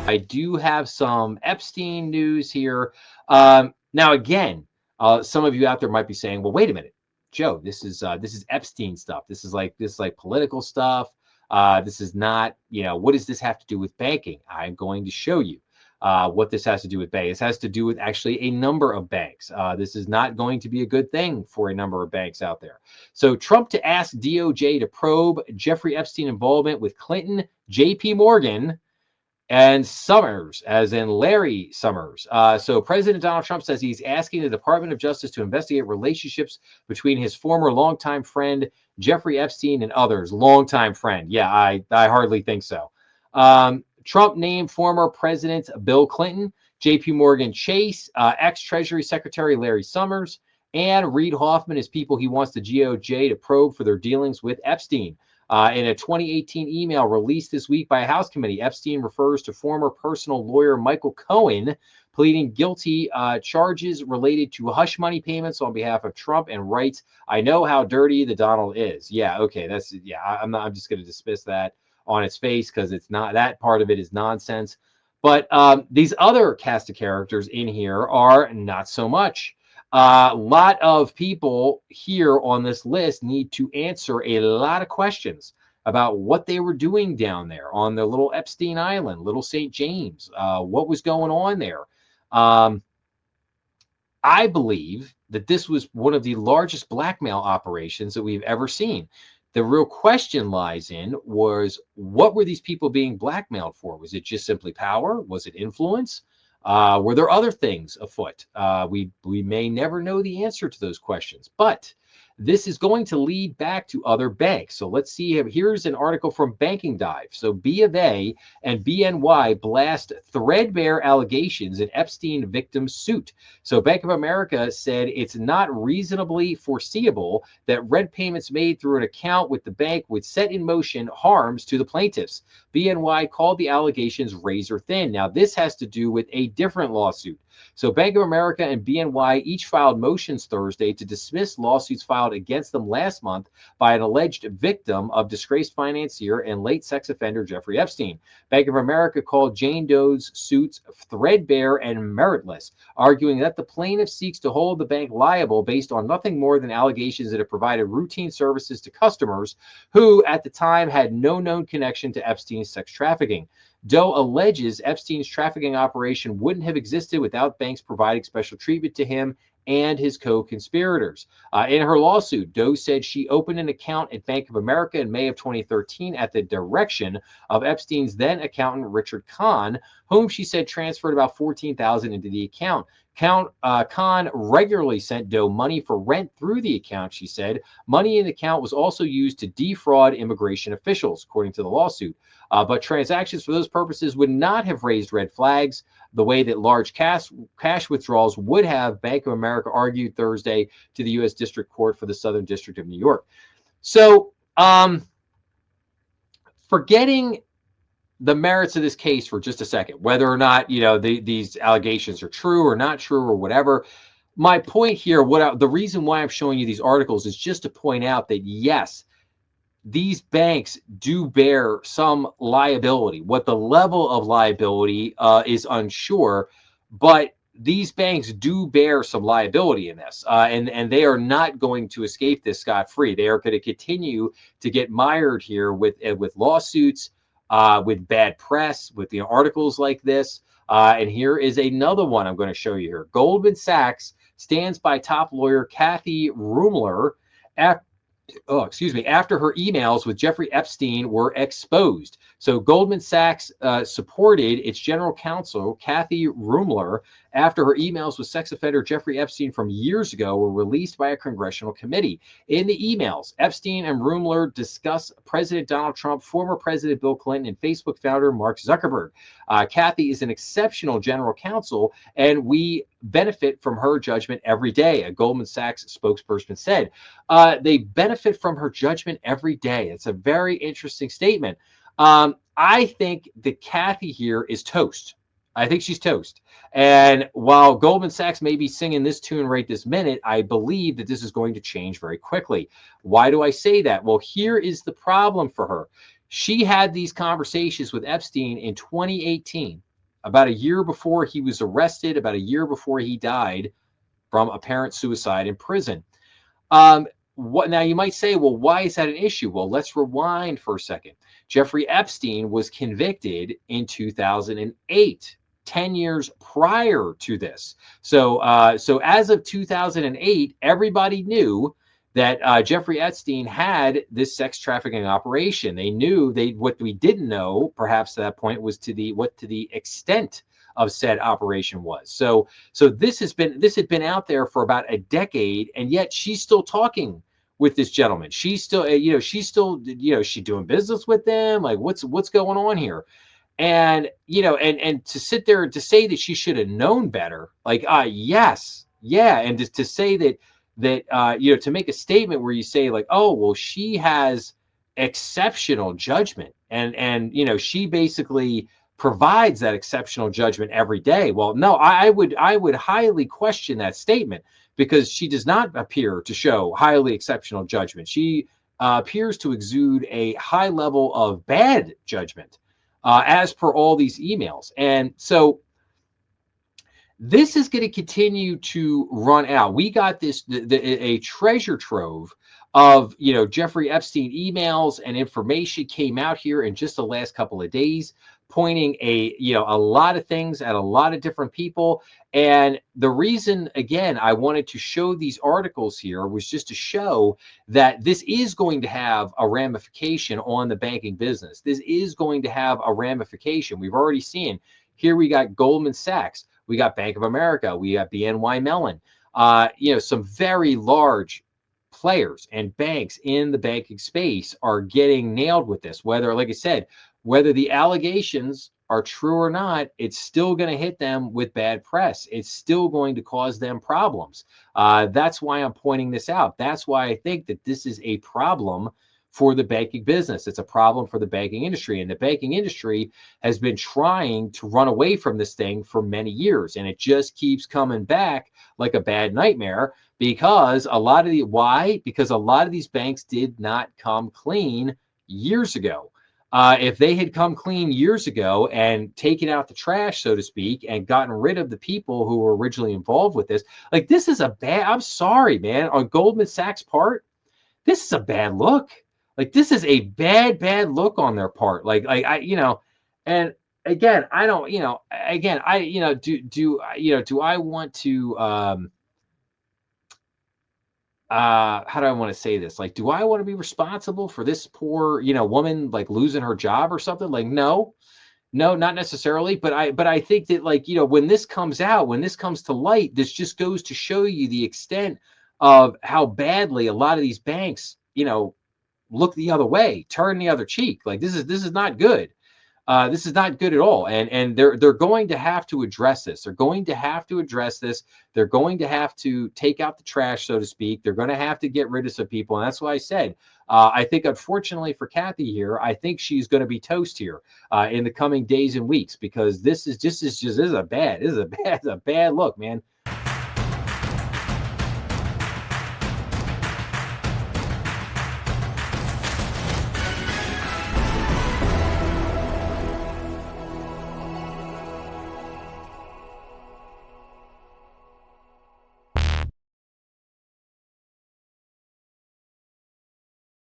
I do have some Epstein news here. Now, again, some of you out there might be saying, "Well, wait a minute, Joe. This is Epstein stuff. This is like political stuff. This is not, what does this have to do with banking?" I'm going to show you what this has to do with banks. This has to do with actually a number of banks. This is not going to be a good thing for a number of banks out there. So, Trump to ask DOJ to probe Jeffrey Epstein involvement with Clinton, J.P. Morgan, and Summers, as in Larry Summers. So President Donald Trump says he's asking the Department of Justice to investigate relationships between his former longtime friend, Jeffrey Epstein, and others. Longtime friend. Yeah, I hardly think so. Trump named former President Bill Clinton, JP Morgan Chase, ex-Treasury Secretary Larry Summers, and Reid Hoffman as people he wants the DOJ to probe for their dealings with Epstein. In a 2018 email released this week by a House committee, Epstein refers to former personal lawyer Michael Cohen pleading guilty charges related to hush money payments on behalf of Trump, and writes, "I know how dirty the Donald is." Yeah, okay, I'm just going to dismiss that on its face because it's not, that part of it is nonsense. But these other cast of characters in here are not so much. A lot of people here on this list need to answer a lot of questions about what they were doing down there on the little Epstein Island, little St. James, what was going on there. I believe that this was one of the largest blackmail operations that we've ever seen. The real question lies in was, what were these people being blackmailed for? Was it just simply power? Was it influence? Were there other things afoot? We may never know the answer to those questions, but this is going to lead back to other banks. So let's see. Here's an article from Banking Dive. So B of A and BNY blast threadbare allegations in Epstein victim suit. So Bank of America said it's not reasonably foreseeable that red payments made through an account with the bank would set in motion harms to the plaintiffs. BNY called the allegations razor thin. Now, this has to do with a different lawsuit. So Bank of America and BNY each filed motions Thursday to dismiss lawsuits filed against them last month by an alleged victim of disgraced financier and late sex offender Jeffrey Epstein. Bank of America called Jane Doe's suits threadbare and meritless, arguing that the plaintiff seeks to hold the bank liable based on nothing more than allegations that it provided routine services to customers who at the time had no known connection to Epstein's sex trafficking. Doe alleges Epstein's trafficking operation wouldn't have existed without banks providing special treatment to him and his co-conspirators. In her lawsuit, Doe said she opened an account at Bank of America in May of 2013 at the direction of Epstein's then accountant, Richard Kahn, whom she said transferred about $14,000 into the account. Kahn regularly sent Doe money for rent through the account, she said. Money in the account was also used to defraud immigration officials, according to the lawsuit. But transactions for those purposes would not have raised red flags the way that large cash withdrawals would have, Bank of America argued Thursday to the U.S. District Court for the Southern District of New York. So, forgetting the merits of this case for just a second, whether or not these allegations are true or not true or whatever. My point here, the reason why I'm showing you these articles is just to point out that yes, these banks do bear some liability. What the level of liability is unsure, but these banks do bear some liability in this, and they are not going to escape this scot-free. They are going to continue to get mired here with lawsuits, with bad press, with articles like this. And here is another one I'm going to show you here. Goldman Sachs stands by top lawyer Kathy Rumler after her emails with Jeffrey Epstein were exposed. So Goldman Sachs supported its general counsel, Kathy Rumler, after her emails with sex offender Jeffrey Epstein from years ago were released by a congressional committee. In the emails, Epstein and Rumler discuss President Donald Trump, former President Bill Clinton, and Facebook founder Mark Zuckerberg. Kathy is an exceptional general counsel, and we benefit from her judgment every day, a Goldman Sachs spokesperson said. They benefit from her judgment every day. It's a very interesting statement. I think that Kathy here is toast. I think she's toast. And while Goldman Sachs may be singing this tune right this minute, I believe that this is going to change very quickly. Why do I say that? Well, here is the problem for her. She had these conversations with Epstein in 2018. about a year before he was arrested, about a year before he died from apparent suicide in prison. What now? You might say, well, why is that an issue? Well, let's rewind for a second. Jeffrey Epstein was convicted in 2008, 10 years prior to this. So as of 2008, everybody knew that Jeffrey Epstein had this sex trafficking operation. They knew what we didn't know, perhaps at that point, was to the extent of said operation was. So this had been out there for about a decade, and yet she's still talking with this gentleman. She's still, she's doing business with them. Like, what's going on here? And and to sit there and to say that she should have known better, like, yes, yeah, and to say that to make a statement where you say, like, oh, well, she has exceptional judgment, and she basically provides that exceptional judgment every day. Well, no, I would highly question that statement, because she does not appear to show highly exceptional judgment. She appears to exude a high level of bad judgment, as per all these emails. And so this is going to continue to run out. We got a treasure trove of Jeffrey Epstein emails and information came out here in just the last couple of days, pointing a lot of things at a lot of different people. And the reason, again, I wanted to show these articles here was just to show that this is going to have a ramification on the banking business. This is going to have a ramification. We've already seen here. We got Goldman Sachs, we got Bank of America, we got BNY Mellon, some very large players and banks in the banking space are getting nailed with this. Whether, like I said, whether the allegations are true or not, it's still going to hit them with bad press. It's still going to cause them problems. That's why I'm pointing this out. That's why I think that this is a problem for the banking business. It's a problem for the banking industry. And the banking industry has been trying to run away from this thing for many years. And it just keeps coming back like a bad nightmare, because because a lot of these banks did not come clean years ago. If they had come clean years ago and taken out the trash, so to speak, and gotten rid of the people who were originally involved with this, like, this is I'm sorry, man, on Goldman Sachs' part, this is a bad look. Like, this is a bad look on their part. And again, I don't, again, do I want to, how do I want to say this? Like, do I want to be responsible for this poor, woman, like, losing her job or something? Like, no, not necessarily. But I think that, like, when this comes out, when this comes to light, this just goes to show you the extent of how badly a lot of these banks, look the other way, turn the other cheek. Like, this is not good. This is not good at all. And they're going to have to address this. They're going to have to address this. They're going to have to take out the trash, so to speak. They're going to have to get rid of some people. And that's why I said, I think, unfortunately for Kathy here, I think she's going to be toast here in the coming days and weeks, because this is a bad look, man.